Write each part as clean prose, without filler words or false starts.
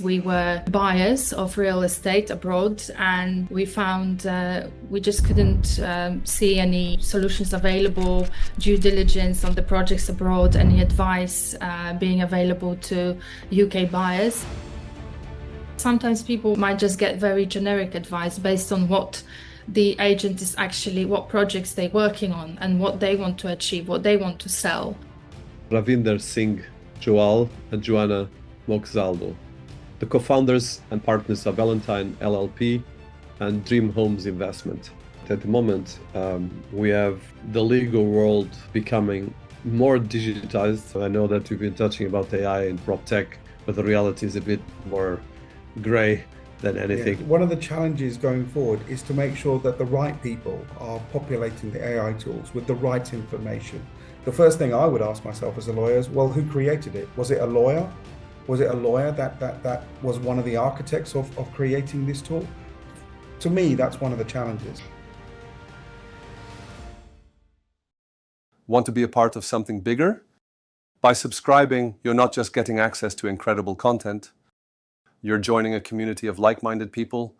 We were buyers of real estate abroad, and we found we just couldn't see any solutions available, due diligence on the projects abroad, any advice being available to UK buyers. Sometimes people might just get very generic advice based on what the agent is actually, what projects they're working on and what they want to achieve, what they want to sell. Ravinder Singh Johal and Joanna Moczadlo, the co-founders and partners of Ballantines LLP and Dreamhome's investment. At the moment, we have the legal world becoming more digitized. I know that we've been touching about AI and PropTech, but the reality is a bit more gray than anything. Yeah. One of the challenges going forward is to make sure that the right people are populating the AI tools with the right information. The first thing I would ask myself as a lawyer is, well, who created it? Was it a lawyer? Was it a lawyer that was one of the architects of creating this tool? To me, that's one of the challenges. Want to be a part of something bigger? By subscribing, you're not just getting access to incredible content, you're joining a community of like-minded people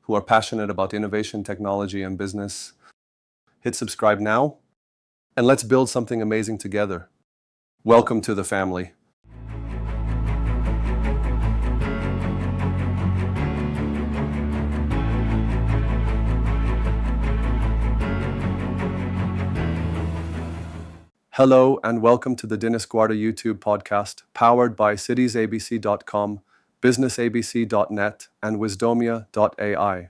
who are passionate about innovation, technology, and business. Hit subscribe now, and let's build something amazing together. Welcome to the family. Hello and welcome to the Dinis Guarda YouTube podcast, powered by Citiesabc.com, businessabc.net, and wisdomia.ai.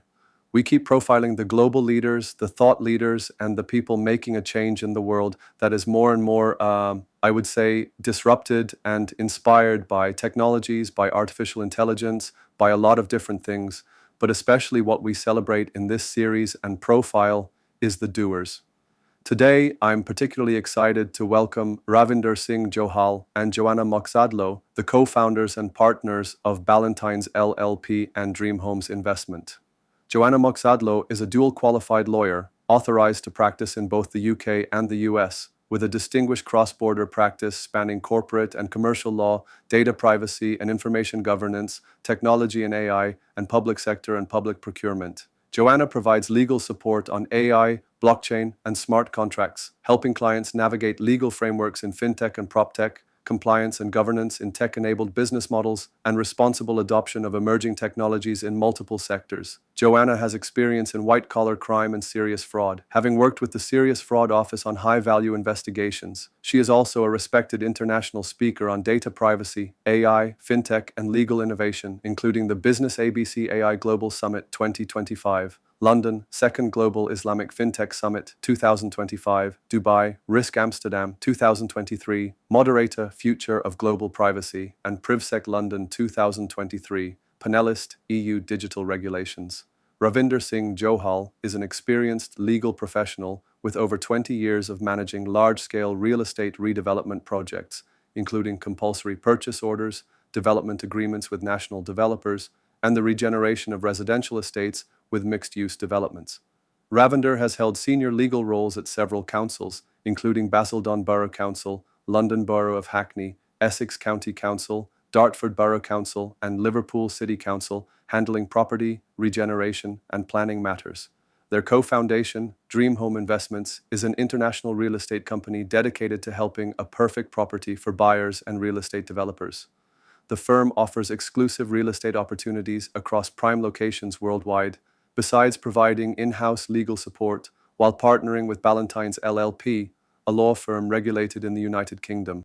We keep profiling the global leaders, the thought leaders, and the people making a change in the world that is more and more, I would say, disrupted and inspired by technologies, by artificial intelligence, by a lot of different things. But especially what we celebrate in this series and profile is the doers. Today, I'm particularly excited to welcome Ravinder Singh Johal and Joanna Moczadlo, the co-founders and partners of Ballantines LLP and Dreamhome's investment. Joanna Moczadlo is a dual-qualified lawyer, authorized to practice in both the UK and the US, with a distinguished cross-border practice spanning corporate and commercial law, data privacy and information governance, technology and AI, and public sector and public procurement. Joanna provides legal support on AI, blockchain, and smart contracts, helping clients navigate legal frameworks in fintech and PropTech, compliance and governance in tech-enabled business models, and responsible adoption of emerging technologies in multiple sectors. Joanna has experience in white-collar crime and serious fraud, having worked with the Serious Fraud Office on high-value investigations. She is also a respected international speaker on data privacy, AI, fintech, and legal innovation, including the Business ABC AI Global Summit 2025, London, 2nd Global Islamic FinTech Summit 2025, Dubai, Risk Amsterdam 2023, Moderator Future of Global Privacy, and PrivSec London 2023, Panelist EU Digital Regulations. Ravinder Singh Johal is an experienced legal professional with over 20 years of managing large-scale real estate redevelopment projects, including compulsory purchase orders, development agreements with national developers, and the regeneration of residential estates with mixed-use developments. Ravinder has held senior legal roles at several councils, including Basildon Borough Council, London Borough of Hackney, Essex County Council, Dartford Borough Council, and Liverpool City Council, handling property, regeneration, and planning matters. Their co-foundation, Dreamhome Investments, is an international real estate company dedicated to helping a perfect property for buyers and real estate developers. The firm offers exclusive real estate opportunities across prime locations worldwide, besides providing in-house legal support while partnering with Ballantines LLP, a law firm regulated in the United Kingdom.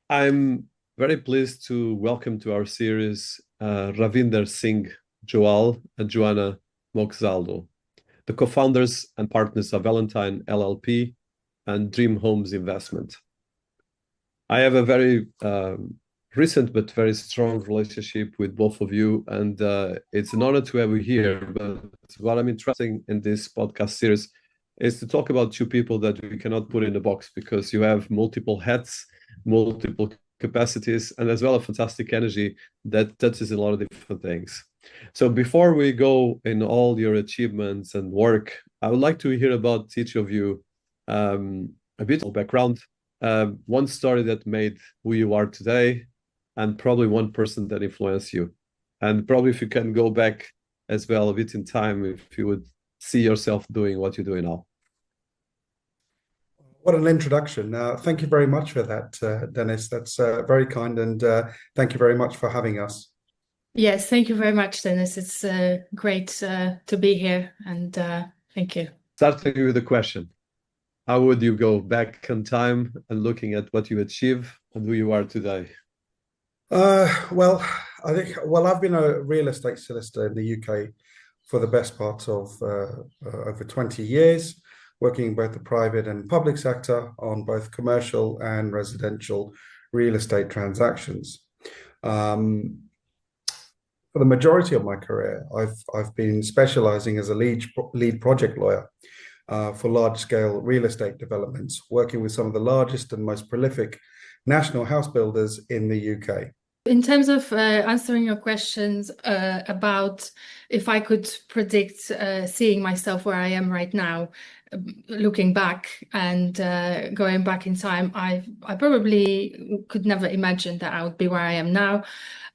I'm very pleased to welcome to our series Ravinder Singh Johal and Joanna Moczadlo, the co-founders and partners of Ballantines LLP and Dreamhome's investment. I have a very recent but very strong relationship with both of you, and it's an honor to have you here. But what I'm interested in this podcast series is to talk about two people that we cannot put in the box, because you have multiple hats, multiple capacities, and as well a fantastic energy that touches a lot of different things. So before we go in all your achievements and work, I would like to hear about each of you, a bit of background, one story that made who you are today, and probably one person that influenced you. And probably if you can go back as well a bit in time, if you would see yourself doing what you're doing now. What an introduction. Thank you very much for that, Dinis. That's very kind, and thank you very much for having us. Yes, thank you very much, Dinis. It's great to be here, and thank you. Starting with the question, how would you go back in time and looking at what you achieved and who you are today? Well, I've been a real estate solicitor in the UK for the best part of over 20 years, working in both the private and public sector on both commercial and residential real estate transactions. For the majority of my career, I've been specializing as a lead project lawyer for large-scale real estate developments, working with some of the largest and most prolific national house builders in the UK. In terms of answering your questions about if I could predict seeing myself where I am right now, looking back and going back in time, I probably could never imagine that I would be where I am now.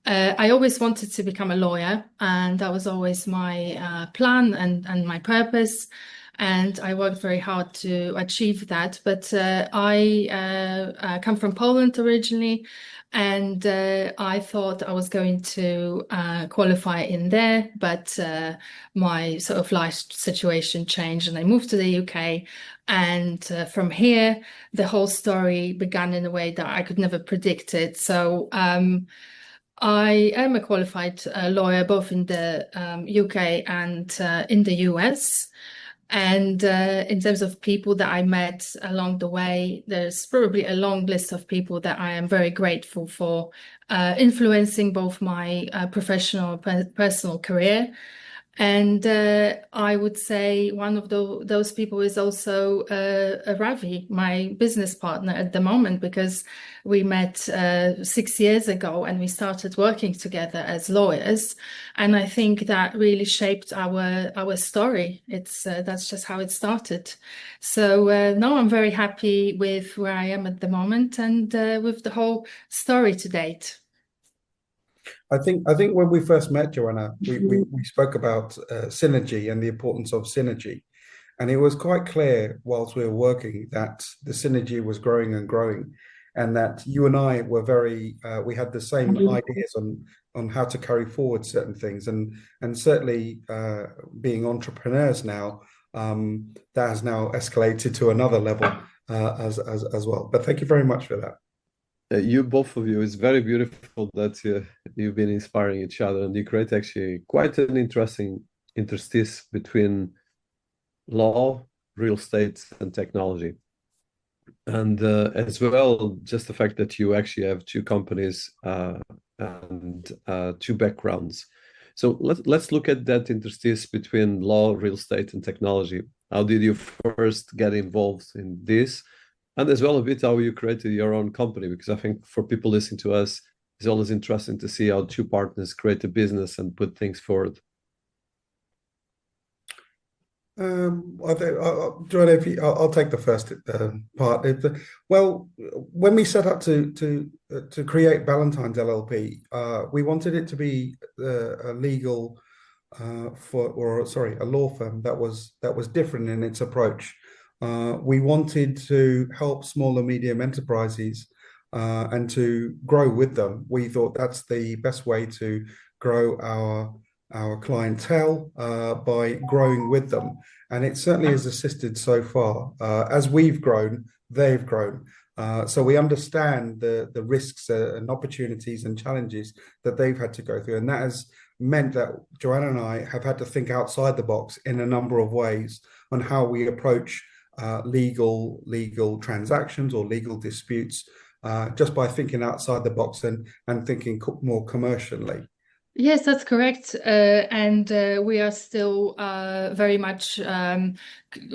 I always wanted to become a lawyer, and that was always my plan and my purpose. And I worked very hard to achieve that. But I come from Poland originally, and I thought I was going to qualify in there, but my sort of life situation changed, and I moved to the UK. And from here, the whole story began in a way that I could never predict it. So I am a qualified lawyer, both in the UK and in the US. And in terms of people that I met along the way, there's probably a long list of people that I am very grateful for influencing both my professional and personal career. And I would say one of those people is also Ravi, my business partner at the moment, because we met 6 years ago and we started working together as lawyers. And I think that really shaped our story. That's just how it started. So now I'm very happy with where I am at the moment and with the whole story to date. I think when we first met, Joanna, we spoke about synergy and the importance of synergy. And it was quite clear whilst we were working that the synergy was growing and growing, and that you and I were we had the same ideas on how to carry forward certain things. And certainly being entrepreneurs now, that has now escalated to another level as well. But thank you very much for that. You, both of you, it's very beautiful that you've been inspiring each other, and you create actually quite an interesting interstice between law, real estate, and technology. And as well, just the fact that you actually have two companies and two backgrounds. So let's look at that interstice between law, real estate, and technology. How did you first get involved in this? And as well a bit how you created your own company, because I think for people listening to us, it's always interesting to see how two partners create a business and put things forward. Joanna, I'll take the first part. Well, when we set up to create Ballantines LLP, we wanted it to be a law firm that was different in its approach. We wanted to help small and medium enterprises and to grow with them. We thought that's the best way to grow our clientele by growing with them. And it certainly has assisted so far. As we've grown, they've grown. So we understand the risks and opportunities and challenges that they've had to go through. And that has meant that Joanna and I have had to think outside the box in a number of ways on how we approach legal transactions or legal disputes, just by thinking outside the box and thinking more commercially. Yes, that's correct. And we are still very much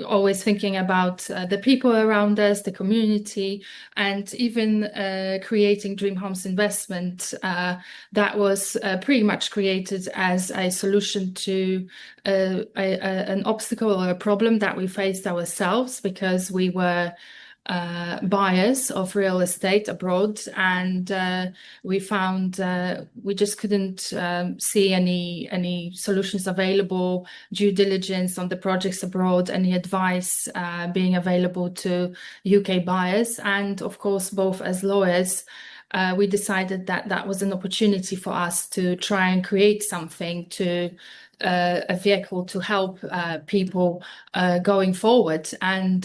always thinking about the people around us, the community, and even creating Dreamhome's investment that was pretty much created as a solution to an obstacle or a problem that we faced ourselves, because we were buyers of real estate abroad, and we found we just couldn't see any solutions available, due diligence on the projects abroad, any advice being available to UK buyers. And of course, both as lawyers, we decided that that was an opportunity for us to try and create something to a vehicle to help people going forward. And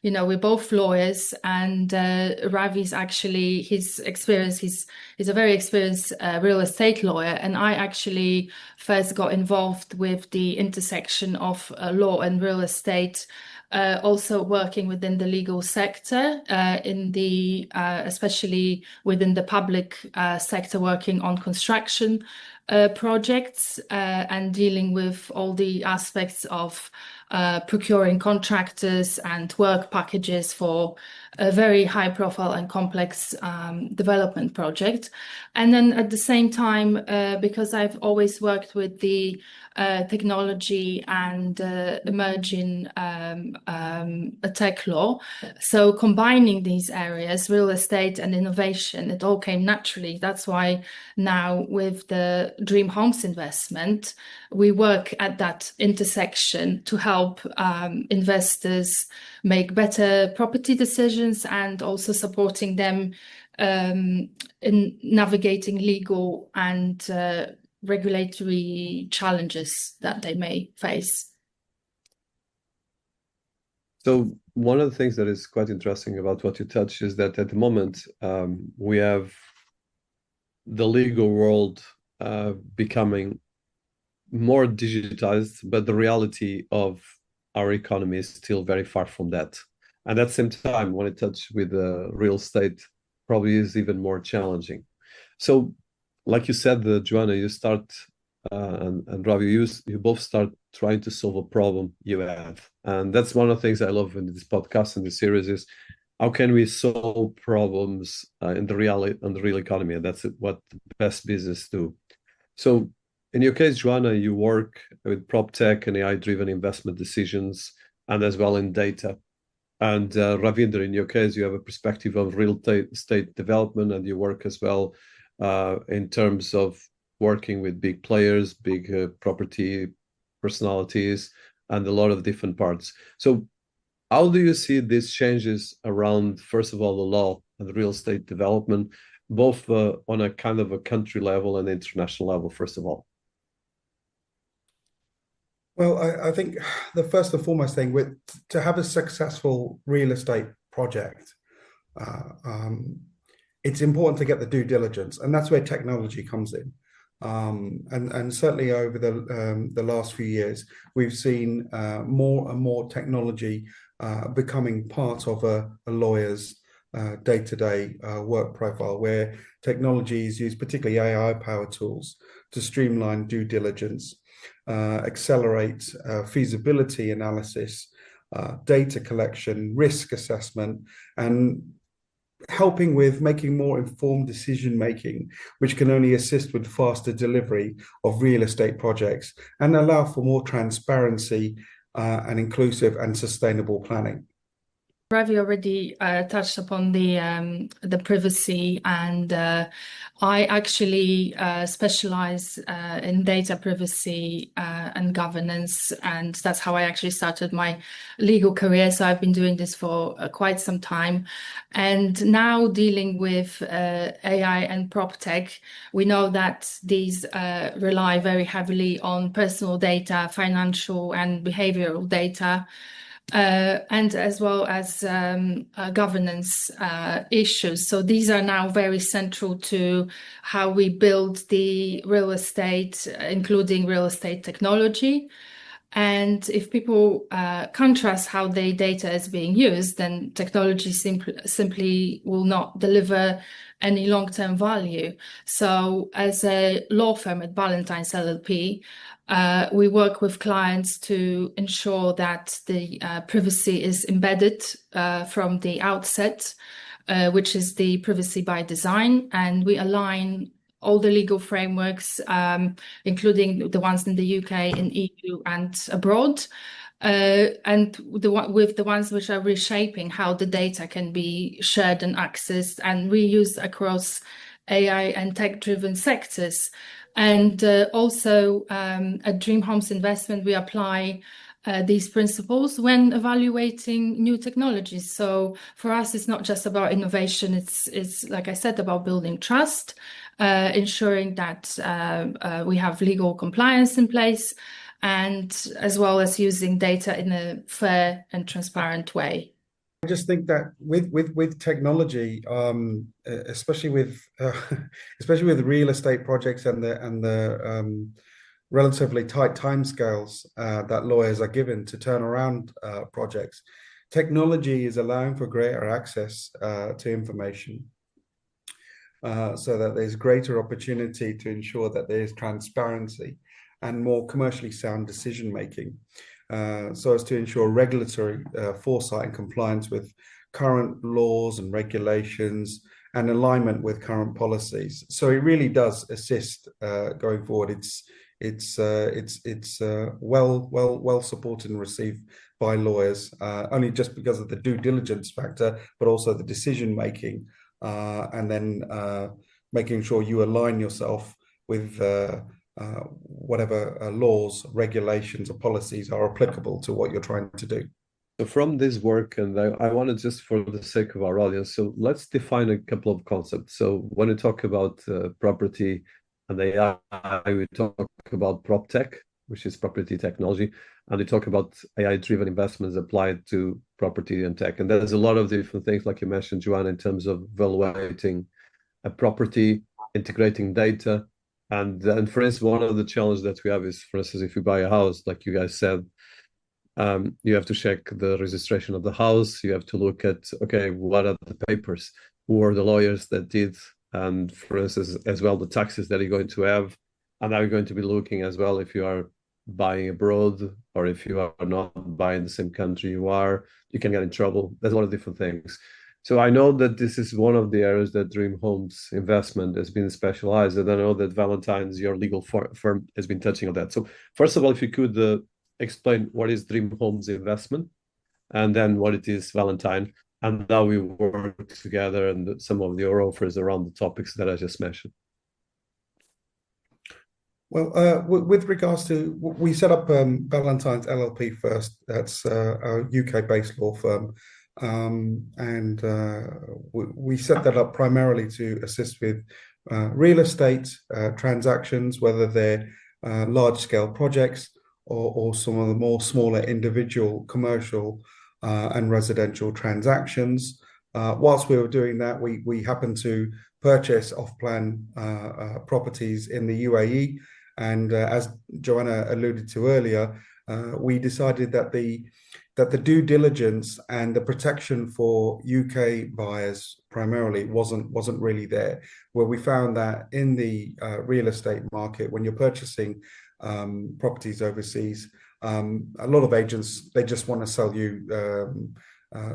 we're both lawyers, and Ravi's actually, his experience, he's a very experienced real estate lawyer, and I actually first got involved with the intersection of law and real estate, also working within the legal sector, especially within the public sector, working on construction projects and dealing with all the aspects of procuring contractors and work packages for a very high profile and complex development project. And then at the same time, because I've always worked with the technology and emerging tech law, so combining these areas, real estate and innovation, it all came naturally. That's why now with the Dreamhomes investment, we work at that intersection to help investors make better property decisions, and also supporting them in navigating legal and regulatory challenges that they may face. So one of the things that is quite interesting about what you touch is that at the moment we have the legal world becoming more digitized, but the reality of our economy is still very far from that. And at the same time, when it touches with real estate, probably is even more challenging. So, like you said, Joanna, you start, and Ravi, you both start trying to solve a problem you have. And that's one of the things I love in this podcast and this series is how can we solve problems in the real economy? And that's what the best business do. So in your case, Joanna, you work with PropTech and AI-driven investment decisions, and as well in data. And Ravinder, in your case, you have a perspective of real estate development, and you work as well in terms of working with big players, big property personalities, and a lot of different parts. So how do you see these changes around, first of all, the law and the real estate development, both on a kind of a country level and international level, first of all? Well, I think the first and foremost thing to have a successful real estate project, it's important to get the due diligence, and that's where technology comes in. And certainly over the last few years, we've seen more and more technology becoming part of a lawyer's day-to-day work profile, where technology is used, particularly AI-powered tools, to streamline due diligence, accelerate feasibility analysis, data collection, risk assessment, and helping with making more informed decision making, which can only assist with faster delivery of real estate projects and allow for more transparency and inclusive and sustainable planning. Ravi already touched upon the privacy, and I actually specialize in data privacy and governance, and that's how I actually started my legal career. So I've been doing this for quite some time, and now dealing with AI and PropTech, we know that these rely very heavily on personal data, financial and behavioral data. And as well as governance issues. So these are now very central to how we build the real estate, including real estate technology. And if people contrast how their data is being used, then technology simply will not deliver any long-term value. So as a law firm at Ballantines LLP, we work with clients to ensure that the privacy is embedded from the outset, which is the privacy by design, and we align all the legal frameworks, including the ones in the UK, in EU and abroad, and with the ones which are reshaping how the data can be shared and accessed and reused across AI and tech-driven sectors. And also at Dreamhome's investment, we apply these principles when evaluating new technologies. So for us, it's not just about innovation. It's like I said, about building trust, ensuring that we have legal compliance in place, and as well as using data in a fair and transparent way. I just think that with technology, especially with especially with real estate projects and the relatively tight timescales that lawyers are given to turn around projects, technology is allowing for greater access to information, so that there's greater opportunity to ensure that there is transparency and more commercially sound decision making. So as to ensure regulatory foresight and compliance with current laws and regulations and alignment with current policies. So it really does assist going forward. It's well supported and received by lawyers, only just because of the due diligence factor, but also the decision making, and then making sure you align yourself with whatever laws, regulations, or policies are applicable to what you're trying to do. So from this work, and I wanted, just for the sake of our audience, so let's define a couple of concepts. So when we talk about property and AI, we talk about PropTech, which is property technology, and we talk about AI-driven investments applied to property and tech. And there's a lot of different things, like you mentioned, Joanna, in terms of evaluating a property, integrating data. And for instance, one of the challenges that we have is, for instance, if you buy a house, like you guys said, you have to check the registration of the house. You have to look at, okay, what are the papers? Who are the lawyers that did? And for instance, as well, the taxes that you're going to have. And are you going to be looking as well if you are buying abroad or if you are not buying the same country you are, you can get in trouble. There's a lot of different things. So I know that this is one of the areas that Dreamhome's investment has been specialized, and I know that Ballentines, your legal firm, has been touching on that. So first of all, if you could explain what is Dreamhome's investment, and then what it is Ballentine, and how we work together, and some of your offers around the topics that I just mentioned. Well, with regards to, we set up Ballantines LLP first. That's a UK-based law firm. And we set that up primarily to assist with real estate transactions, whether they're large-scale projects or some of the more smaller individual commercial and residential transactions. Whilst we were doing that, we happened to purchase off-plan properties in the UAE. And as Joanna alluded to earlier, we decided that the due diligence and the protection for UK buyers primarily wasn't really there. Where we found that in the real estate market, when you're purchasing properties overseas, a lot of agents, they just want to sell you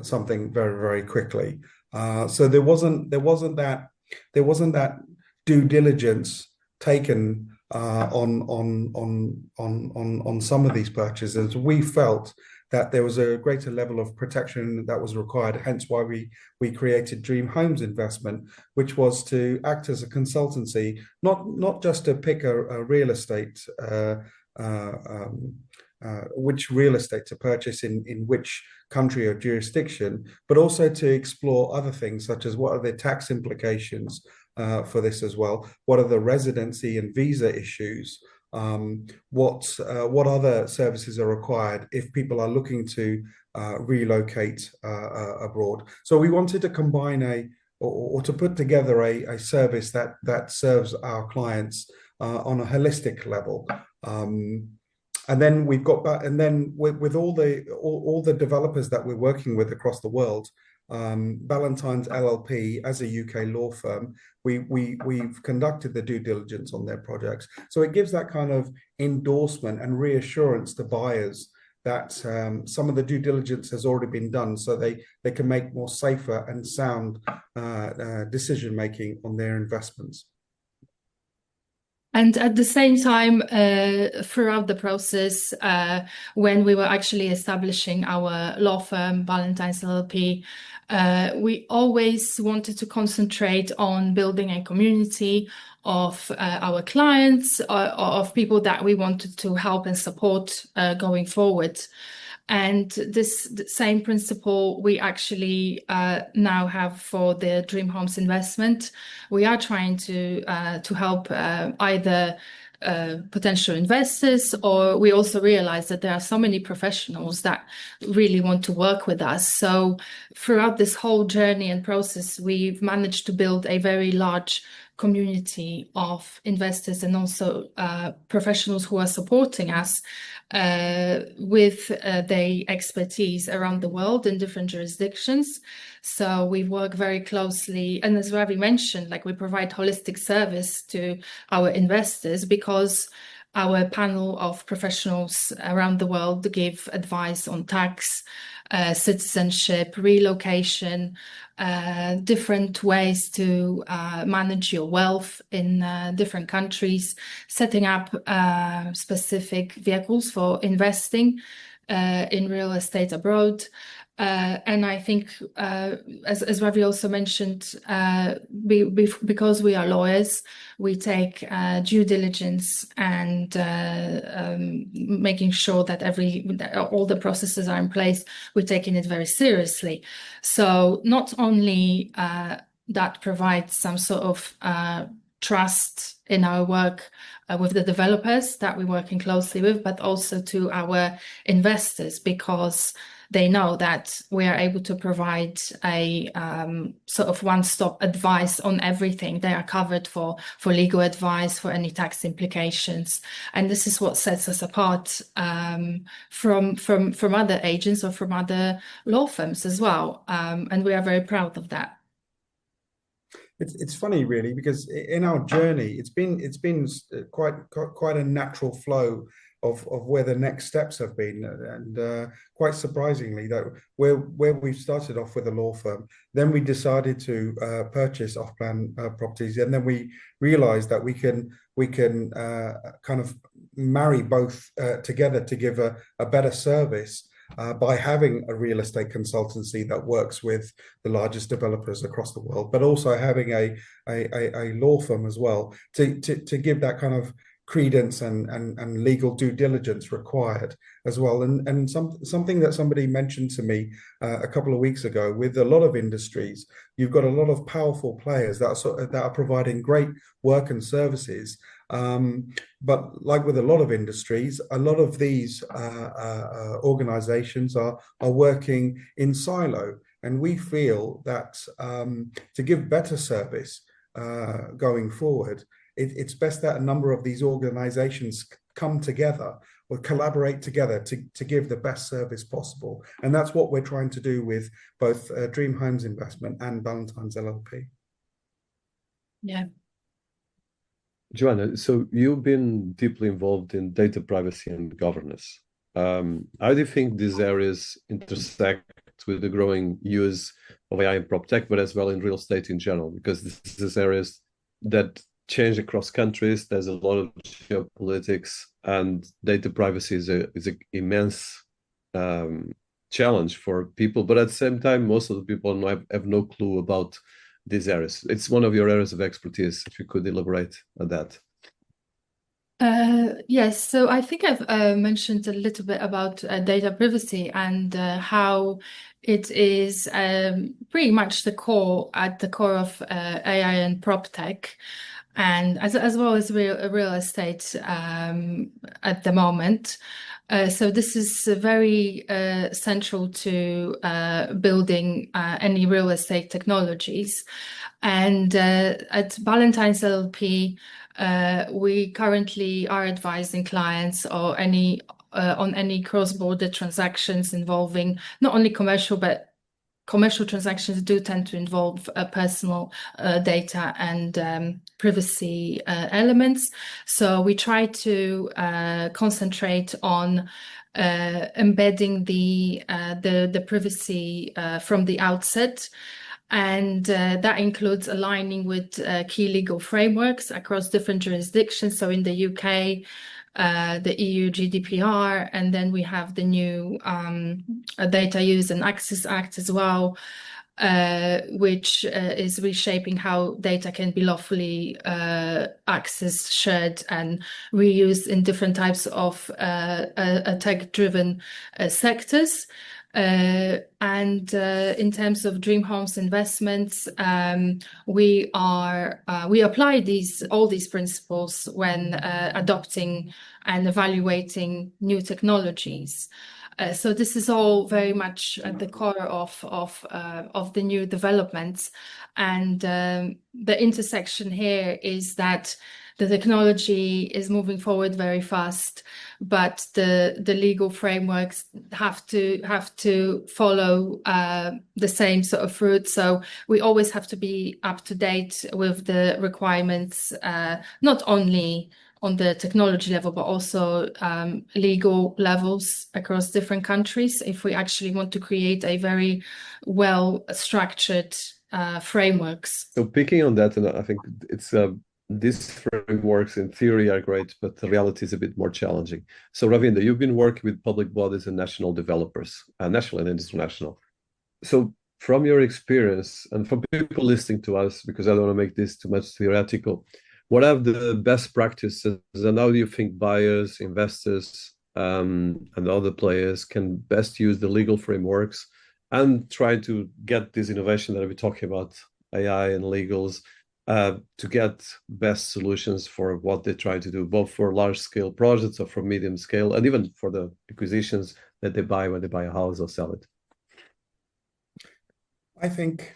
something very, very quickly. So there wasn't that due diligence taken on some of these purchases. We felt that there was a greater level of protection that was required, hence why we created Dreamhome's investment, which was to act as a consultancy, not just to pick a real estate, which real estate to purchase in which country or jurisdiction, but also to explore other things, such as what are the tax implications for this as well, what are the residency and visa issues, what other services are required if people are looking to relocate abroad. So we wanted to combine or to put together a service that serves our clients on a holistic level. And then we've got that, and then with all the developers that we're working with across the world, Ballantines LLP, as a UK law firm, we've conducted the due diligence on their projects. So it gives that kind of endorsement and reassurance to buyers that some of the due diligence has already been done, so they can make more safer and sound decision making on their investments. And at the same time, throughout the process, when we were actually establishing our law firm, Ballantines LLP, we always wanted to concentrate on building a community of our clients, of people that we wanted to help and support going forward. And this same principle we actually now have for the Dreamhomes investment. We are trying to help either potential investors, or we also realize that there are so many professionals that really want to work with us. So throughout this whole journey and process, we've managed to build a very large community of investors and also professionals who are supporting us with their expertise around the world in different jurisdictions. So we work very closely, and as Ravi mentioned, like we provide holistic service to our investors because our panel of professionals around the world give advice on tax, citizenship, relocation, different ways to manage your wealth in different countries, setting up specific vehicles for investing in real estate abroad. And I think, as Ravi also mentioned, because we are lawyers, we take due diligence and making sure that all the processes are in place. We're taking it very seriously. So not only that provides some sort of trust in our work with the developers that we're working closely with, but also to our investors, because they know that we are able to provide a sort of one-stop advice on everything. They are covered for legal advice, for any tax implications. And this is what sets us apart from other agents or from other law firms as well. And we are very proud of that. It's funny, really, because in our journey, it's been quite a natural flow of where the next steps have been, and quite surprisingly, that where we started off with a law firm, then we decided to purchase off-plan properties, and then we realized that we can kind of marry both together to give a better service. By having a real estate consultancy that works with the largest developers across the world, but also having a law firm as well to give that kind of credence and legal due diligence required as well. And something that somebody mentioned to me a couple of weeks ago, with a lot of industries, you've got a lot of powerful players that are providing great work and services. But like with a lot of industries, a lot of these organizations are working in silo. And we feel that to give better service going forward, it's best that a number of these organizations come together or collaborate together to give the best service possible. And that's what we're trying to do with both Dreamhomes Investment and Ballantines LLP. Yeah. Joanna, so you've been deeply involved in data privacy and governance. How do you think these areas intersect with the growing use of AI in PropTech, but as well in real estate in general? Because this is areas that change across countries. There's a lot of geopolitics, and data privacy is an immense challenge for people. But at the same time, most of the people have no clue about these areas. It's one of your areas of expertise. If you could elaborate on that. Yes, so I think I've mentioned a little bit about data privacy and how it is pretty much at the core of AI and PropTech, and as well as real estate at the moment. So this is very central to building any real estate technologies. And at Ballantines LLP, we currently are advising clients or on any cross-border transactions involving not only commercial, but commercial transactions do tend to involve personal data and privacy elements. So we try to concentrate on embedding the privacy from the outset. And that includes aligning with key legal frameworks across different jurisdictions. So in the UK, the EU GDPR, and then we have the new Data Use and Access Act as well, which is reshaping how data can be lawfully accessed, shared, and reused in different types of tech-driven sectors. And in terms of Dreamhome's investments, we apply all these principles when adopting and evaluating new technologies. So this is all very much at the core of the new developments, and the intersection here is that the technology is moving forward very fast, but the legal frameworks have to follow the same sort of route. So we always have to be up to date with the requirements, not only on the technology level, but also legal levels across different countries, if we actually want to create a very well-structured frameworks. So picking on that, and I think it's these frameworks in theory are great, but the reality is a bit more challenging. So Ravinder, you've been working with public bodies and national developers, national and international. So from your experience, and for people listening to us, because I don't want to make this too much theoretical, what are the best practices, and how do you think buyers, investors, and other players can best use the legal frameworks and try to get this innovation that we're talking about, AI and legals, to get best solutions for what they try to do, both for large-scale projects or for medium scale, and even for the acquisitions that they buy when they buy a house or sell it? I think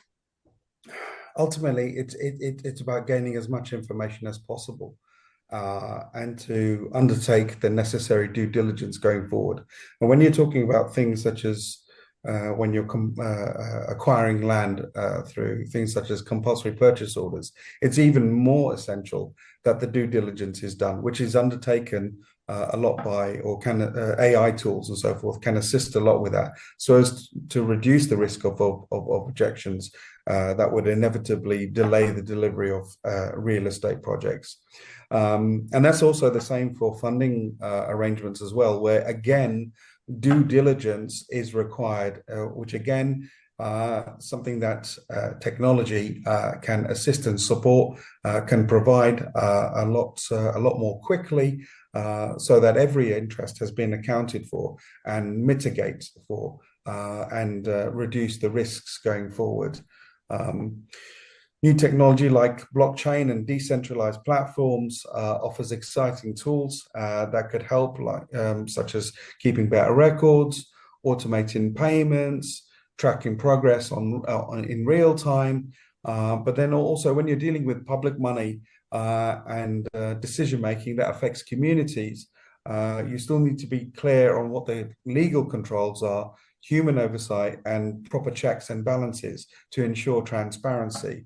ultimately it's about gaining as much information as possible, and to undertake the necessary due diligence going forward. And when you're talking about things such as when you're acquiring land through things such as compulsory purchase orders, it's even more essential that the due diligence is done, which is undertaken a lot by, or can AI tools and so forth can assist a lot with that, so as to reduce the risk of objections that would inevitably delay the delivery of real estate projects. And that's also the same for funding arrangements as well, where again, due diligence is required, which again, something that technology can assist and support, can provide a lot more quickly, so that every interest has been accounted for and mitigate for and reduce the risks going forward. New technology like blockchain and decentralized platforms offers exciting tools that could help, like such as keeping better records, automating payments, tracking progress in real time. But then also when you're dealing with public money and decision making that affects communities, you still need to be clear on what the legal controls are, human oversight, and proper checks and balances to ensure transparency.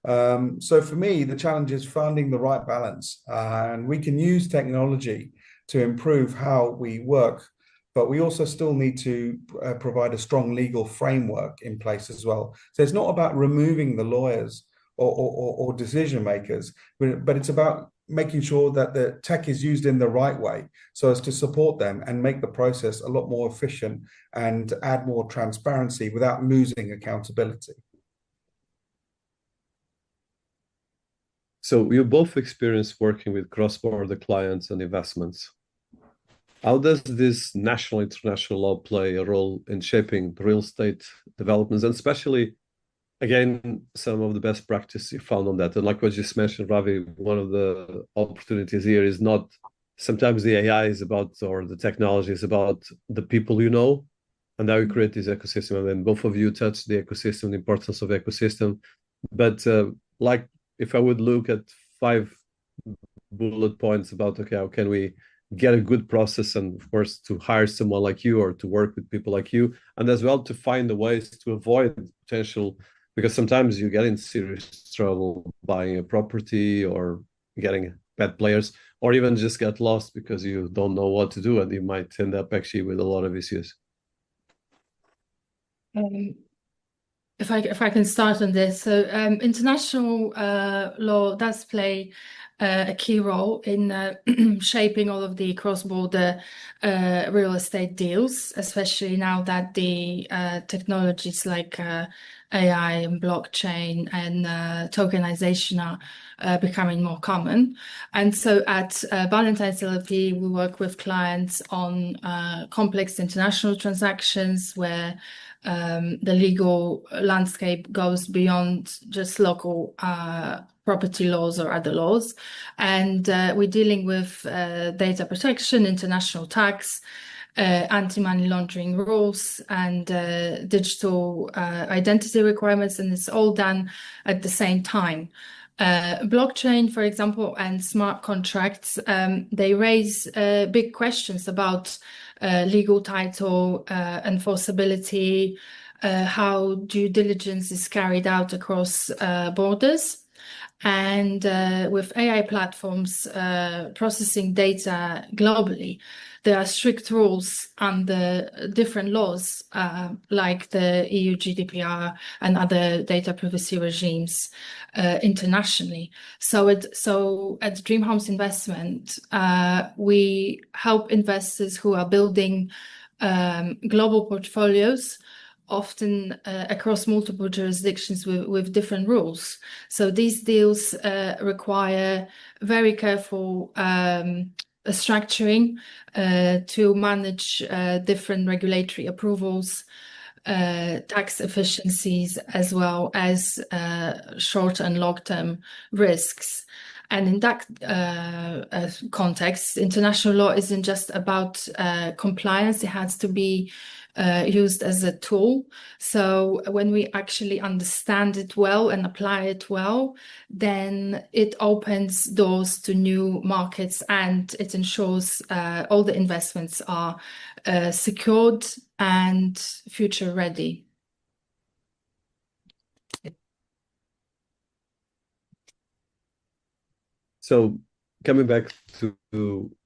So for me, the challenge is finding the right balance, and we can use technology to improve how we work, but we also still need to provide a strong legal framework in place as well. So it's not about removing the lawyers or decision makers, but it's about making sure that the tech is used in the right way so as to support them and make the process a lot more efficient and add more transparency without losing accountability. So you both experienced working with cross-border clients and investments. How does this national international law play a role in shaping real estate developments, and especially, again, some of the best practice you found on that? And like what you just mentioned, Ravi, one of the opportunities here is not sometimes the AI is about, or the technology is about the people you know, and how you create this ecosystem. And then both of you touched the ecosystem, the importance of ecosystem. But like, if I would look at 5 bullet points about, okay, how can we get a good process, and of course to hire someone like you or to work with people like you, and as well to find the ways to avoid potential, because sometimes you get in serious trouble buying a property or getting bad players, or even just get lost because you don't know what to do, and you might end up actually with a lot of issues. If I can start on this, so international law does play a key role in shaping all of the cross-border real estate deals, especially now that the technologies like AI and blockchain and tokenization are becoming more common. And so at Ballantines LLP, we work with clients on complex international transactions where the legal landscape goes beyond just local property laws or other laws. And we're dealing with data protection, international tax, anti-money laundering rules, and digital identity requirements, and it's all done at the same time. Blockchain, for example, and smart contracts, they raise big questions about legal title, enforceability, how due diligence is carried out across borders. And with AI platforms processing data globally, there are strict rules under different laws, like the EU GDPR and other data privacy regimes internationally. So at Dreamhome's investment, we help investors who are building global portfolios, often across multiple jurisdictions with different rules. So these deals require very careful structuring to manage different regulatory approvals, tax efficiencies, as well as short and long-term risks. And in that context, international law isn't just about compliance, it has to be used as a tool. So when we actually understand it well and apply it well, then it opens doors to new markets and it ensures all the investments are secured and future ready. So coming back to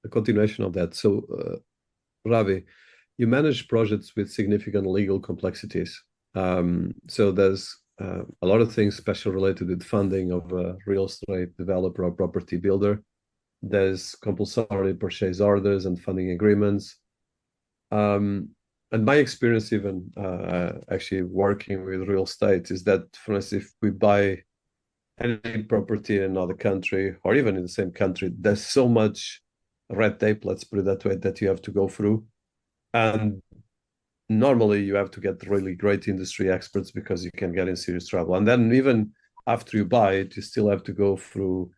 a continuation of that, so Ravi, you manage projects with significant legal complexities. So there's a lot of things special related with funding of a real estate developer or property builder. There's compulsory purchase orders and funding agreements. And my experience, even actually working with real estate, is that, for instance, if we buy any property in another country or even in the same country, there's so much red tape, let's put it that way, that you have to go through. And normally you have to get really great industry experts because you can get in serious trouble. And then even after you buy it, you still have to go through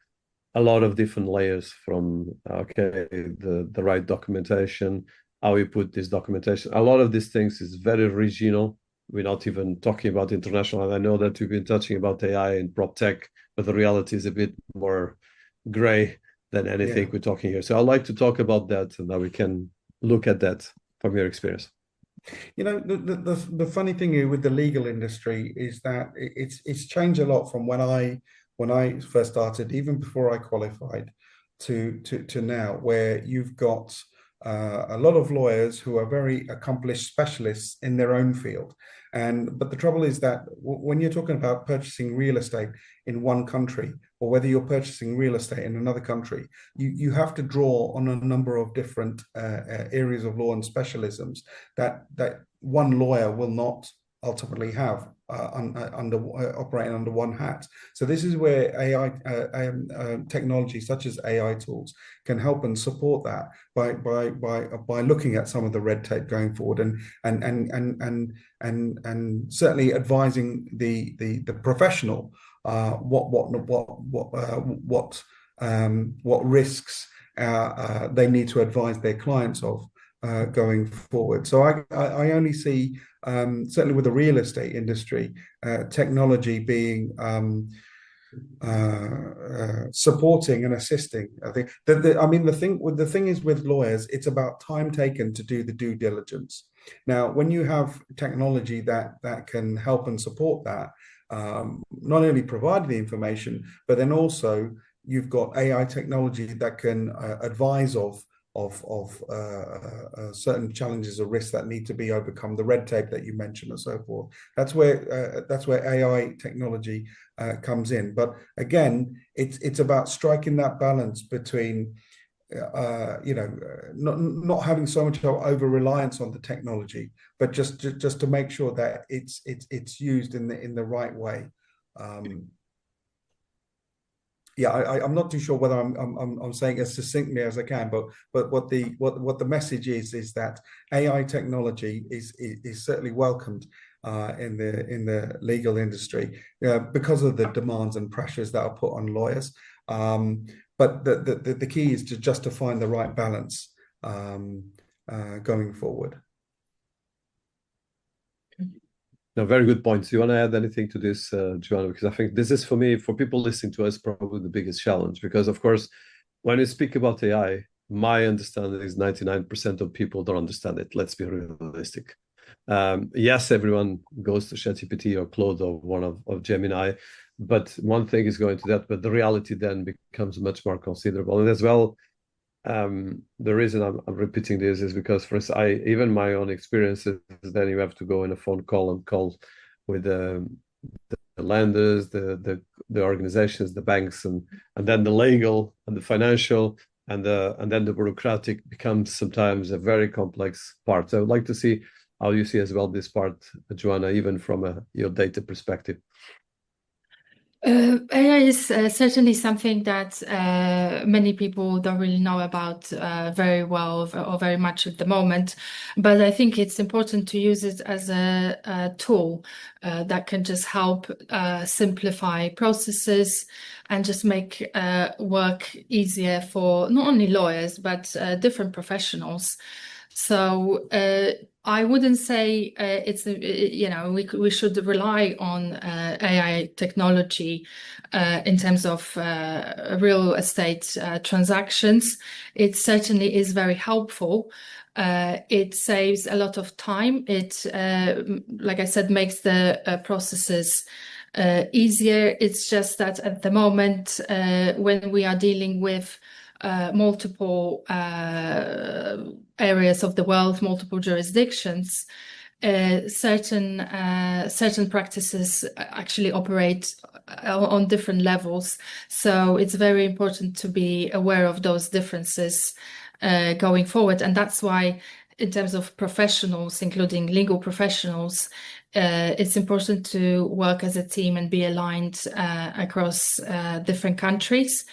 a lot of different layers from, okay, the right documentation, how you put this documentation. A lot of these things is very regional. We're not even talking about international. And I know that we've been touching about AI and PropTech, but the reality is a bit more gray than anything we're talking here. So I'd like to talk about that and how we can look at that from your experience. You know, the funny thing here with the legal industry is that it's changed a lot from when I first started, even before I qualified, to now, where you've got a lot of lawyers who are very accomplished specialists in their own field. But the trouble is that when you're talking about purchasing real estate in one country, or whether you're purchasing real estate in another country, you have to draw on a number of different areas of law and specialisms that one lawyer will not ultimately have operating under one hat. So this is where AI technology such as AI tools can help and support that by looking at some of the red tape going forward and certainly advising the professional what risks they need to advise their clients of going forward. So I only see, certainly with the real estate industry, technology being supporting and assisting. I think the thing is with lawyers, it's about time taken to do the due diligence. Now, when you have technology that can help and support that, not only provide the information, but then also you've got AI technology that can advise of certain challenges or risks that need to be overcome, the red tape that you mentioned and so forth. That's where AI technology comes in. But again, it's about striking that balance between not having so much over reliance on the technology, but just to make sure that it's used in the right way. I'm not too sure whether I'm saying as succinctly as I can, but what the message is that AI technology is certainly welcomed in the legal industry because of the demands and pressures that are put on lawyers. But the key is to find the right balance going forward. No, very good points. Do you want to add anything to this, Joanna? Because I think this is, for me, for people listening to us, probably the biggest challenge. Because, of course, when you speak about AI, my understanding is 99% of people don't understand it. Let's be realistic. Yes, everyone goes to ChatGPT or Claude or one of Gemini, but one thing is going to that, but the reality then becomes much more considerable. And as well, the reason I'm repeating this is because, for instance, even my own experiences, then you have to go in a phone call and call with the lenders, the organizations, the banks, and then the legal and the financial, and then the bureaucratic becomes sometimes a very complex part. So I would like to see how you see as well this part, Joanna, even from your data perspective. AI is certainly something that many people don't really know about very well or very much at the moment. But I think it's important to use it as a tool that can just help simplify processes and just make work easier for not only lawyers, but different professionals. So I wouldn't say we should rely on AI technology in terms of real estate transactions. It certainly is very helpful. It saves a lot of time. It, like I said, makes the processes easier. It's just that at the moment, when we are dealing with multiple areas of the world, multiple jurisdictions, certain practices actually operate on different levels. So it's very important to be aware of those differences going forward. And that's why, in terms of professionals, including legal professionals, it's important to work as a team and be aligned across different countries.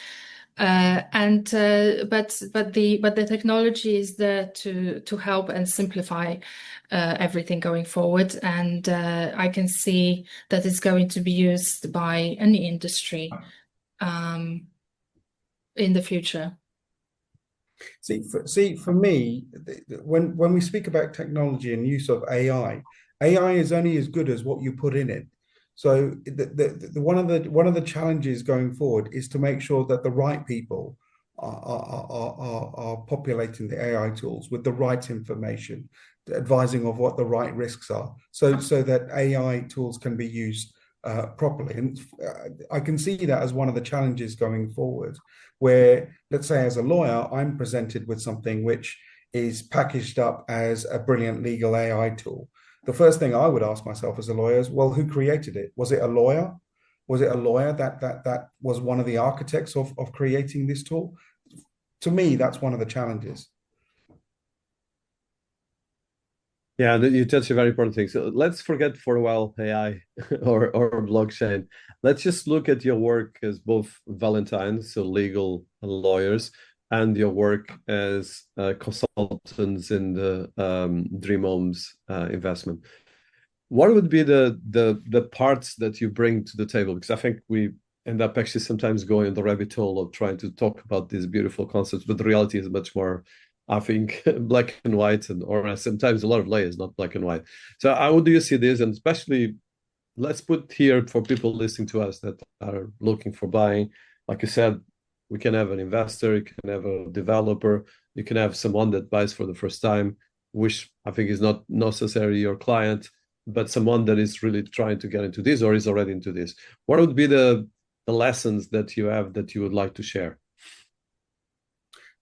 But the technology is there to help and simplify everything going forward, and I can see that it's going to be used by any industry in the future. See, for me, when we speak about technology and use of AI is only as good as what you put in it. So one of the challenges going forward is to make sure that the right people are populating the AI tools with the right information, advising of what the right risks are, so that AI tools can be used properly. And I can see that as one of the challenges going forward, where, let's say, as a lawyer, I'm presented with something which is packaged up as a brilliant legal AI tool. The first thing I would ask myself as a lawyer is, well, who created it? Was it a lawyer? Was it a lawyer that was one of the architects of creating this tool? To me, that's one of the challenges. Yeah, you touched a very important thing. So let's forget for a while AI or blockchain. Let's just look at your work as both Ballentines, so legal lawyers, and your work as consultants in the Dreamhome's investment. What would be the parts that you bring to the table? Because I think we end up actually sometimes going on the rabbit hole of trying to talk about these beautiful concepts, but the reality is much more, I think, black and white, or sometimes a lot of layers, not black and white. So how do you see this? And especially, let's put here for people listening to us that are looking for buying, like you said, we can have an investor, you can have a developer, you can have someone that buys for the first time, which I think is not necessarily your client, but someone that is really trying to get into this or is already into this. What would be the lessons that you have that you would like to share?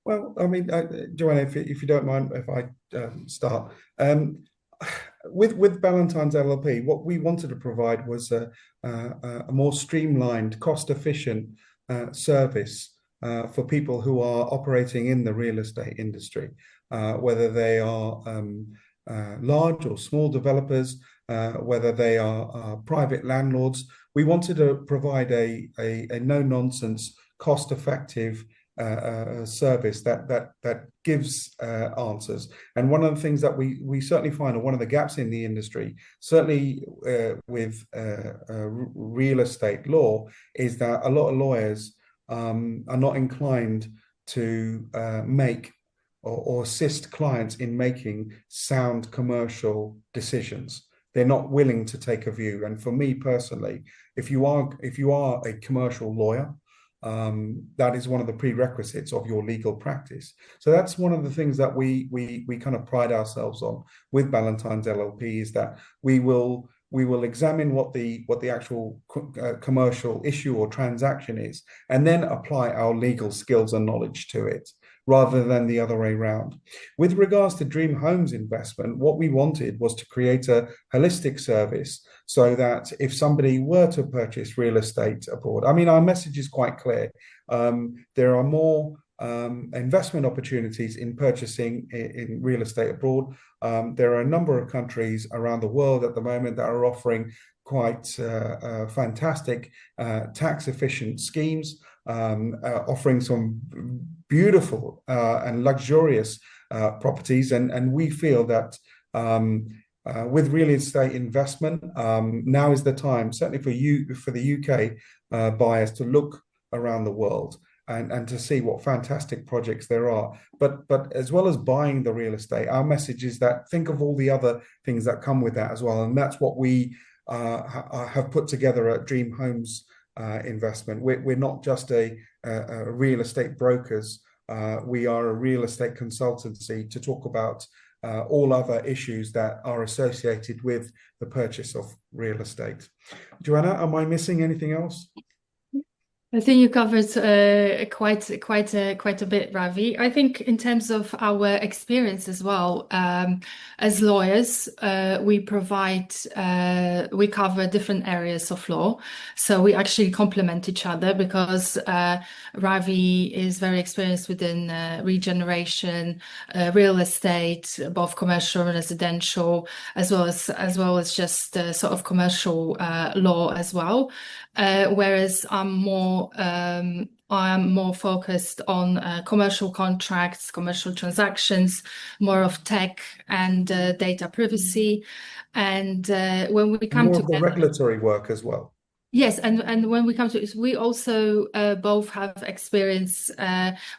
Well, I mean, Joanna, if you don't mind, if I start. With Ballantines LLP, what we wanted to provide was a more streamlined, cost-efficient service for people who are operating in the real estate industry, whether they are large or small developers, whether they are private landlords. We wanted to provide a no-nonsense, cost-effective service that gives answers. And one of the things that we certainly find, or one of the gaps in the industry, certainly with real estate law, is that a lot of lawyers are not inclined to make or assist clients in making sound commercial decisions. They're not willing to take a view. And for me personally, if you are a commercial lawyer, that is one of the prerequisites of your legal practice. So that's one of the things that we kind of pride ourselves on with Ballantines LLP, is that we will examine what the actual commercial issue or transaction is, and then apply our legal skills and knowledge to it, rather than the other way around. With regards to Dreamhome's investment, what we wanted was to create a holistic service so that if somebody were to purchase real estate abroad, I mean, our message is quite clear. There are more investment opportunities in purchasing in real estate abroad. There are a number of countries around the world at the moment that are offering quite fantastic tax efficient schemes, offering some beautiful and luxurious properties, and we feel that with real estate investment, now is the time, certainly for the UK buyers, to look around the world and to see what fantastic projects there are. But as well as buying the real estate, our message is that think of all the other things that come with that as well, and that's what we have put together at Dreamhome's investment. We're not just a real estate brokers. We are a real estate consultancy to talk about all other issues that are associated with the purchase of real estate. Joanna, am I missing anything else? I think you covered quite a bit, Ravi. I think in terms of our experience as well, as lawyers, we cover different areas of law. So we actually complement each other, because Ravi is very experienced within regeneration, real estate, both commercial and residential, as well as just sort of commercial law as well. Whereas I'm more focused on commercial contracts, commercial transactions, more of tech and data privacy. And when we come to the regulatory work as well. Yes, and when we come to it, we also both have experience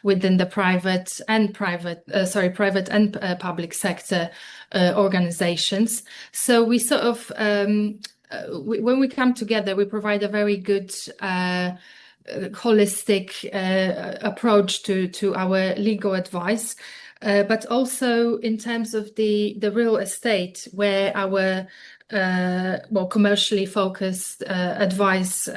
within the private and public sector organizations. So we sort of when we come together, we provide a very good holistic approach to our legal advice, but also in terms of the real estate, where our more commercially focused advice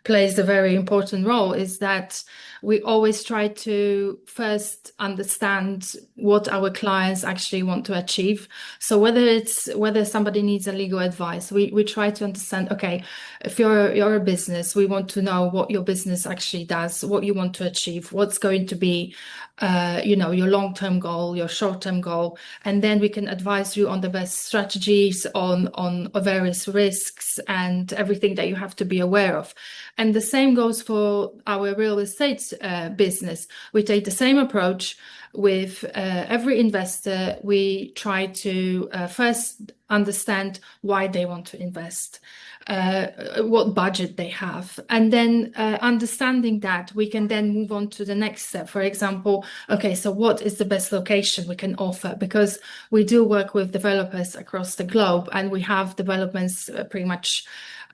plays a very important role, is that we always try to first understand what our clients actually want to achieve. So whether somebody needs a legal advice, we try to understand, okay, if you're a business, we want to know what your business actually does, what you want to achieve, what's going to be your long-term goal, your short-term goal, and then we can advise you on the best strategies, on various risks and everything that you have to be aware of. And the same goes for our real estate business. We take the same approach with every investor. We try to first understand why they want to invest, what budget they have, and then understanding that, we can then move on to the next step. For example, okay, so what is the best location we can offer? Because we do work with developers across the globe, and we have developments pretty much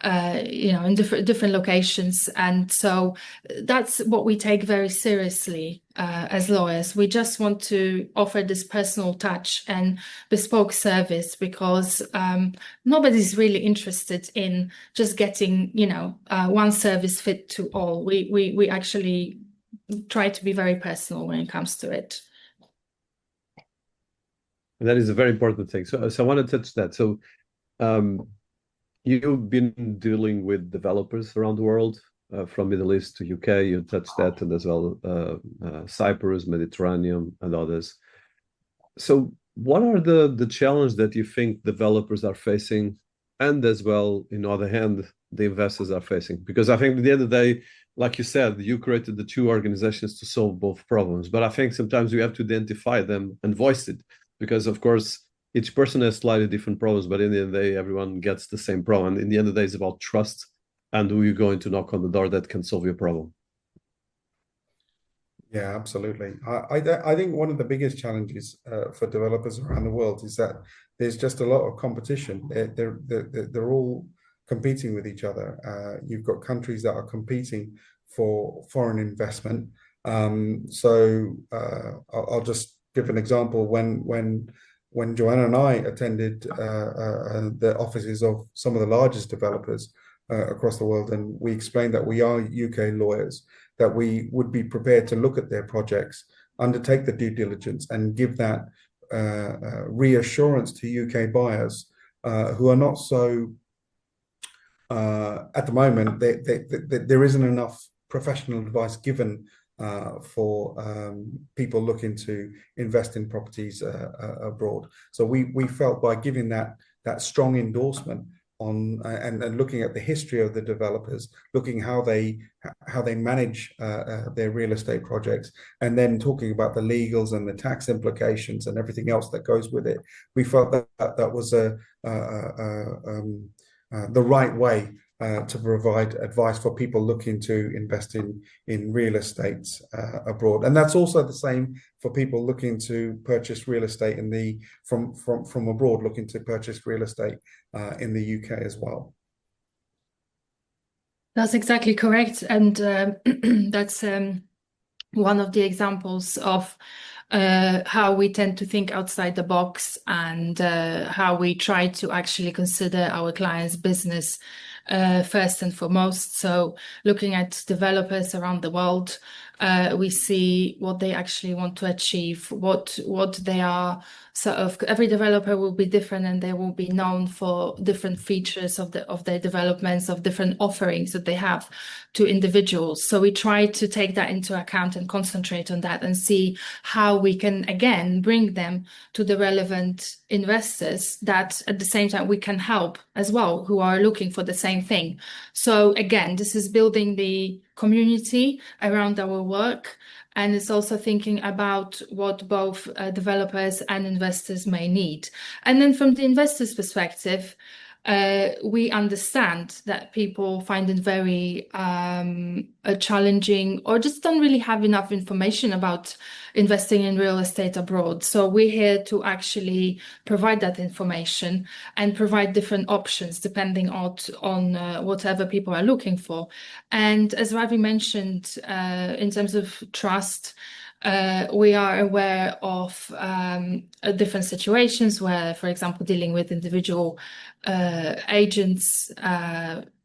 in different locations, and so that's what we take very seriously as lawyers. We just want to offer this personal touch and bespoke service, because nobody's really interested in just getting one service fit to all. We actually try to be very personal when it comes to it. That is a very important thing. So I want to touch that. So you've been dealing with developers around the world, from Middle East to UK. You touched that, and as well Cyprus, Mediterranean, and others. So what are the challenges that you think developers are facing, and as well, in the other hand, the investors are facing? Because I think at the end of the day, like you said, you created the two organizations to solve both problems. But I think sometimes we have to identify them and voice it, because of course, each person has slightly different problems, but in the end of the day, everyone gets the same problem. And in the end of the day, it's about trust and who you're going to knock on the door that can solve your problem. Yeah, absolutely. I think one of the biggest challenges for developers around the world is that there's just a lot of competition. They're all competing with each other. You've got countries that are competing for foreign investment. So I'll just give an example. When Joanna and I attended the offices of some of the largest developers across the world, and we explained that we are UK lawyers, that we would be prepared to look at their projects, undertake the due diligence, and give that reassurance to UK buyers who are not so, at the moment, there isn't enough professional advice given for people looking to invest in properties abroad. So we felt by giving that strong endorsement on and looking at the history of the developers, looking how they manage their real estate projects, and then talking about the legals and the tax implications and everything else that goes with it, we felt that was the right way to provide advice for people looking to invest in real estate abroad. And that's also the same for people looking to purchase real estate from abroad, looking to purchase real estate in the UK as well. That's exactly correct. And that's one of the examples of how we tend to think outside the box, and how we try to actually consider our clients' business first and foremost. So looking at developers around the world, we see what they actually want to achieve, what they are sort of. Every developer will be different, and they will be known for different features of their developments, of different offerings that they have to individuals. So we try to take that into account and concentrate on that, and see how we can again bring them to the relevant investors that at the same time we can help as well, who are looking for the same thing. So again, this is building the community around our work, and it's also thinking about what both developers and investors may need. And then from the investors' perspective, we understand that people find it very challenging, or just don't really have enough information about investing in real estate abroad. So we're here to actually provide that information and provide different options depending on whatever people are looking for. And as Ravi mentioned, in terms of trust, we are aware of different situations where, for example, dealing with individual agents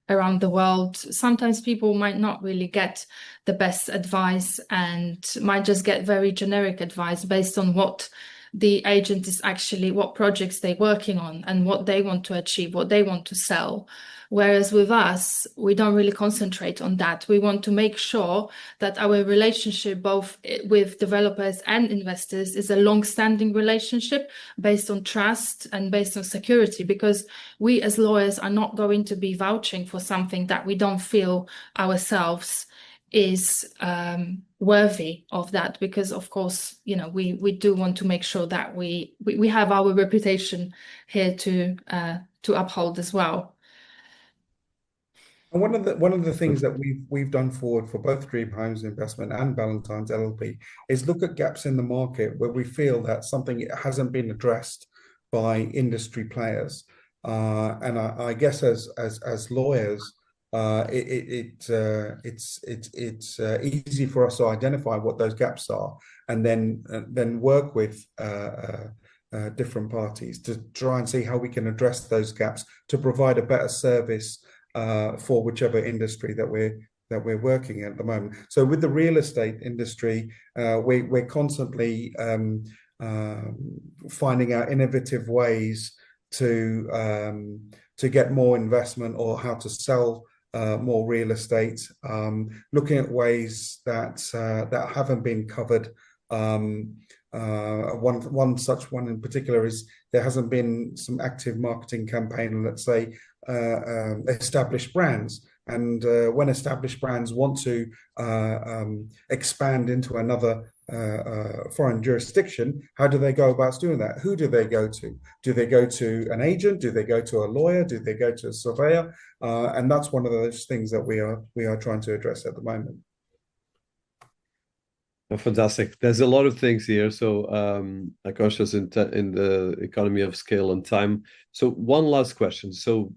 around the world, sometimes people might not really get the best advice, and might just get very generic advice based on what the agent is actually, what projects they're working on and what they want to achieve, what they want to sell. Whereas with us, we don't really concentrate on that. We want to make sure that our relationship, both with developers and investors, is a long-standing relationship based on trust and based on security, because we as lawyers are not going to be vouching for something that we don't feel ourselves is worthy of that, because of course, you know, we do want to make sure that we have our reputation here to uphold as well. And one of the things that we've done for both Dreamhome's investment and Ballantines LLP is look at gaps in the market where we feel that something hasn't been addressed by industry players. And I guess as lawyers, it's easy for us to identify what those gaps are, and then work with different parties to try and see how we can address those gaps to provide a better service for whichever industry that we're we're working at the moment. So with the real estate industry, we're constantly finding out innovative ways to get more investment, or how to sell more real estate, looking at ways that haven't been covered. One such one in particular is there hasn't been some active marketing campaign, let's say, established brands. And when established brands want to expand into another foreign jurisdiction, how do they go about doing that? Who do they go to? Do they go to an agent? Do they go to a lawyer? Do they go to a surveyor? And that's one of those things that we are trying to address at the moment. Fantastic. There's a lot of things here. So I'm conscious in the economy of scale and time. So one last question. So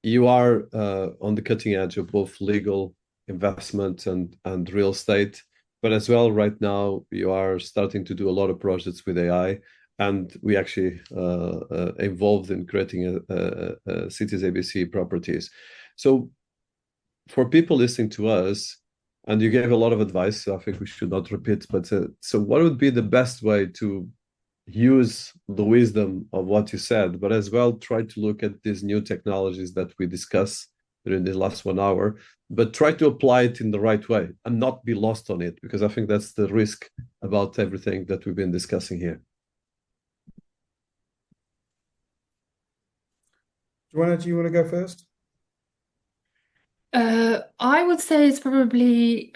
you are on the cutting edge of both legal, investment, and real estate, but as well right now you are starting to do a lot of projects with AI, and we actually involved in creating a Citiesabc properties. So for people listening to us, and you gave a lot of advice, so I think we should not repeat, but so what would be the best way to use the wisdom of what you said, but as well try to look at these new technologies that we discussed during the last 1 hour, but try to apply it in the right way and not be lost on it, because I think that's the risk about everything that we've been discussing here. Joanna, do you want to go first? I would say it's probably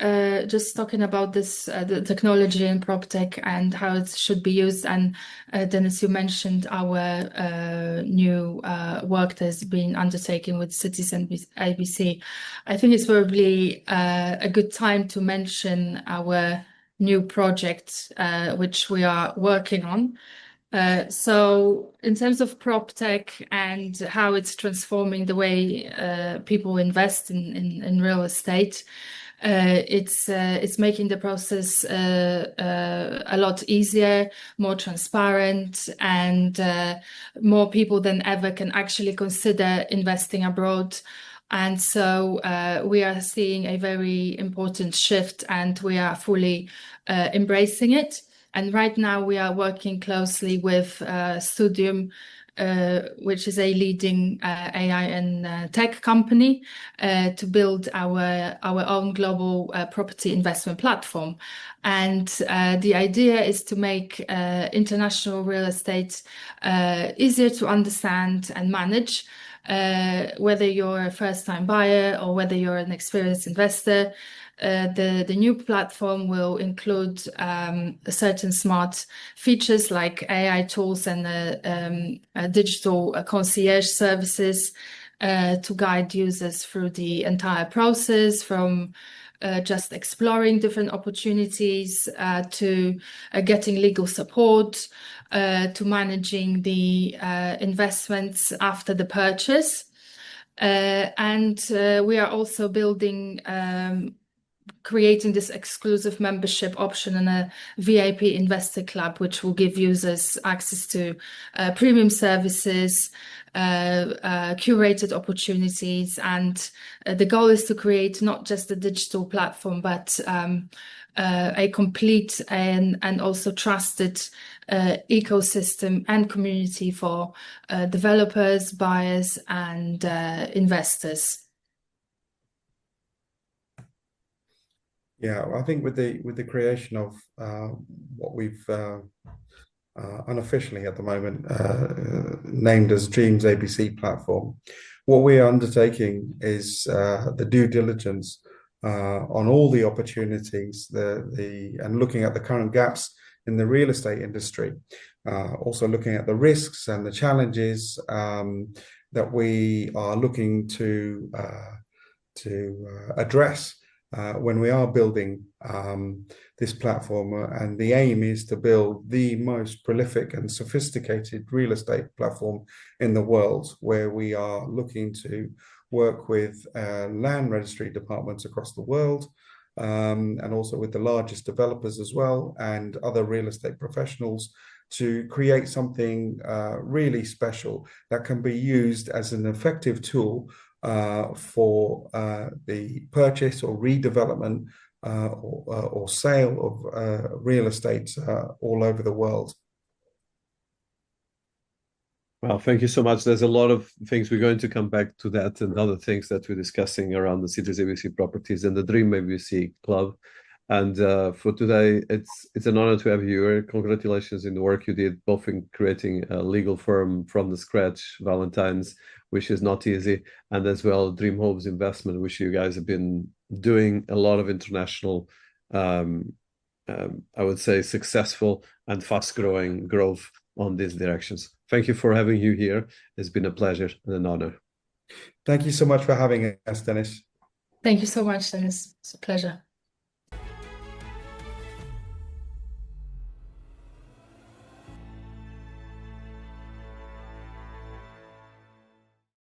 just talking about this the technology in PropTech and how it should be used. And Dinis, you mentioned our new work that's been undertaken with Citiesabc. I think it's probably a good time to mention our new project which we are working on. So in terms of PropTech and how it's transforming the way people invest in real estate, it's making the process a lot easier, more transparent, and more people than ever can actually consider investing abroad. And so we are seeing a very important shift, and we are fully embracing it. And right now we are working closely with Studium, which is a leading AI and tech company, to build our own global property investment platform. And the idea is to make international real estate easier to understand and manage, whether you're a first-time buyer or whether you're an experienced investor. The new platform will include certain smart features like AI tools and digital concierge services to guide users through the entire process, from just exploring different opportunities to getting legal support, to managing the investments after the purchase. And we are also building creating this exclusive membership option and a VIP investor club, which will give users access to premium services, curated opportunities. And the goal is to create not just a digital platform, but a complete and also trusted ecosystem and community for developers, buyers, and investors. Yeah, I think with the creation of what we've unofficially at the moment named as Dreamsabc platform, what we are undertaking is the due diligence on all the opportunities, and looking at the current gaps in the real estate industry, also looking at the risks and the challenges that we are looking to address when we are building this platform. And the aim is to build the most prolific and sophisticated real estate platform in the world, where we are looking to work with land registry departments across the world, and also with the largest developers as well, and other real estate professionals, to create something really special that can be used as an effective tool for the purchase or redevelopment or sale of real estate all over the world. Well, thank you so much. There's a lot of things. We're going to come back to that and other things that we're discussing around the Citiesabc properties and the Dreamhome Club. And for today, it's an honor to have you here. Congratulations in the work you did, both in creating a legal firm from the scratch, Ballentines, which is not easy, and as well Dreamhome's investment, which you guys have been doing a lot of international, I would say, successful and fast-growing growth on these directions. Thank you for having you here. It's been a pleasure and an honor. Thank you so much for having us, Dinis. Thank you so much, Dinis. It's a pleasure.